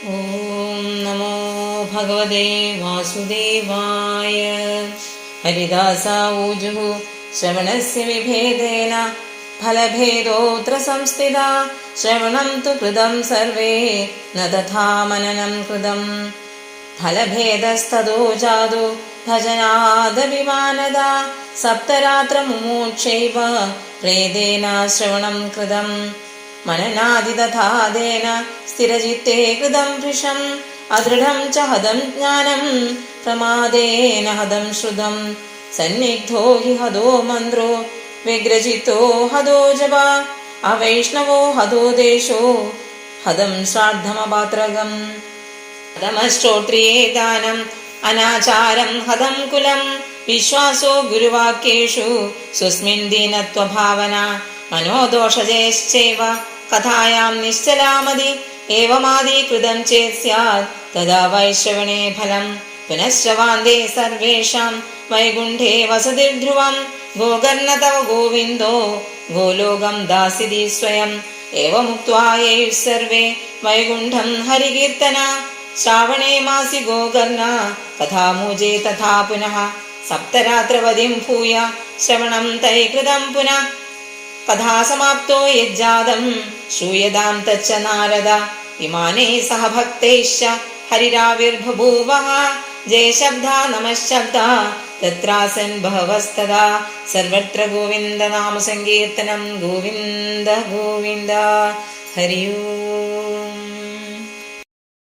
ഓം നമോ ഭഗവതേ വാസുദേവായ. ഹരിദാസ ഊജുഃ ശ്രവണസ്യ വിഭേദേന ഫലഭേദോത്ര സംസ്ഥിതാ. ശ്രവണം തു കൃതം സർവേ ന തഥാ മനനം കൃതം. ഫലഭേദസ്തതോ ജാതു ഭജനാദഭിമാനദാ. സപ്തരാത്ര മുമൂക്ഷൈവ പ്രേദേന ശ്രവണം കൃതം. മനനാദി തഥാദേന സ്ഥിരചിത്തേ കൃതം ഭൃശം. അദൃഢം ച ഹതം ജ്ഞാനം പ്രമാദേന ഹതം ശ്രുതം. സന്നിഗ്ധോ ഹി ഹതോ മന്ത്രോ വ്യഗ്രചിത്തോ ഹതോ ജപ. അവൈഷ്ണവോ ഹതോ ദേശോ ഹതം ശ്രാദ്ധമപാത്രകം. ഹതമശ്രോത്രിയേ ദാനം അനാചാരം ഹതം കുലം. വിശ്വാസോ ഗുരുവാക്യേഷു സ്വസ്മിൻ ദീനത്വഭാവന. മനോദോഷജേശ്ചൈവ കഥായാം നിശ്ചലാമതി. ഏവമാദീകൃതം ചേത് സ്യാത് തദാ വൈശ്രവണേ ഫലം. പുനശ്ചവാന്തേ സർവേഷാം വൈകുണ്ഠേ വസതിർധ്രുവം. ഗോകർണ തവ ഗോവിന്ദോ ഗോലോകം ദാസിതി സ്വയം. ഏവമുക്ത്വാ യേയുഃ സർവേ വൈകുണ്ഠം ഹരികീർത്തന. ശ്രാവണേ മാസി ഗോകർണ കഥാമൂജേ തഥാ പുനഃ. സപ്തരാത്രവതിം ഭൂയ ശ്രവണം തൈകൃതം പുനഃ. കഥാസമാപ്തോ യജ്ജാതം ശ്രൂയതാം തच्च നാരദ. വിമാനേ സഹ ഭക്തൈശ്ച ഹരിരാവിർബഭൂവഃ. ജയശബ്ദാ നമഃശബ്ദാ തത്രാസൻ ബഹവസ്തദാ. സർവത്ര ഗോവിന്ദ നാമ സങ്കീർത്തനം. ഗോവിന്ദ ഗോവിന്ദ. ഹരി ഓം.